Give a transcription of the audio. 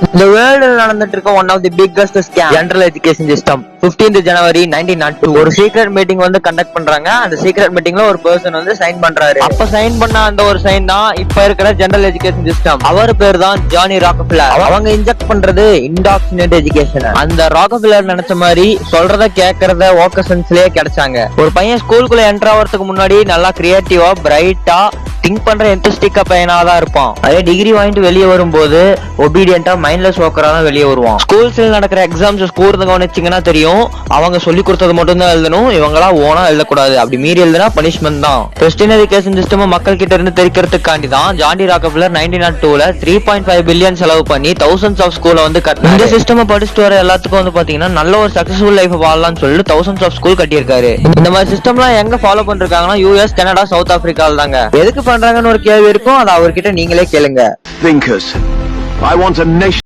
இந்த வேர்ல்டுல நடந்துட்டு இருக்க one of the biggest scam general education system. 15th January 1902 ஒரு சீக்ரெட் மீட்டிங் வந்து கண்டக்ட் பண்றாங்க. அந்த சீக்ரெட் மீட்டிங்ல ஒரு பர்சன் வந்து சைன் பண்றாரு. அப்ப சைன் பண்ண அந்த ஒரு சைன் தான் இப்ப இருக்கிற ஜெனரல் எஜுகேஷன் சிஸ்டம். அவர் பேர் தான் ஜானி ராக்கஃபெல்லர். அவங்க இன்ஜெக்ட் பண்றது இன்டாக்சினேட் எஜுகேஷன். அந்த ராக்கஃபெல்லர் நினைச்ச மாதிரி சொல்றத கேட்கறத ஓகேஷன்ஸ்லயே கிடைச்சாங்க. ஒரு பையன் ஸ்கூலுக்குள்ள என்டர் ஆகிறதுக்கு முன்னாடி நல்லா கிரியேட்டிவா பிரைட்டா திங்க் பண்ற எந்தஸ்டிக்கா பையனாதான் இருப்பான். அதே டிகிரி வாங்கிட்டு வெளியே வரும்போது ஒபீடியன்டா மைண்ட்லெஸ் ஒர்க்கரா தான் வெளியே வருவான். ஸ்கூல்ஸ்ல நடக்கிற எக்ஸாம்ஸ் கூர்ந்து கவனிச்சிங்கன்னா தெரியும், அவங்க சொல்லி கொடுத்தது மட்டும் தான் எழுதணும், இவங்களா ஓனா எழுதக்கூடாது. அப்படி மீறி எழுதுனா பனிஷ்மெண்ட் தான். வெஸ்டர்ன் எஜுகேஷன் சிஸ்டம் மக்கள் கிட்ட இருந்து தெரிக்கிறதுக்காண்டி தான் ஜானி ராக்கஃபெல்லர் 1902ல 3.5 பில்லியன் செலவு பண்ணி thousands ஆஃப் ஸ்கூலை வந்து கட்டினாரு. இந்த சிஸ்டம் படிச்சுட்டு வர எல்லாத்துக்கும் வந்து பாத்தீங்கன்னா நல்ல ஒரு சக்சஸ்ஃபுல் லைஃப் வாழலாம்னு சொல்லிட்டு thousands ஆஃப் ஸ்கூல் கட்டியிருக்காரு. இந்த மாதிரி சிஸ்டம்லாம் எங்க ஃபாலோ பண்றாங்கன்னா US, கனடா, சவுத் ஆப்பிரிக்கால தாங்க. எதுக்கு பண்றாங்கன்னு ஒரு கேள்வி இருக்கும், அது அவர்கிட்ட நீங்களே கேளுங்க. Thinkers. I want a nation.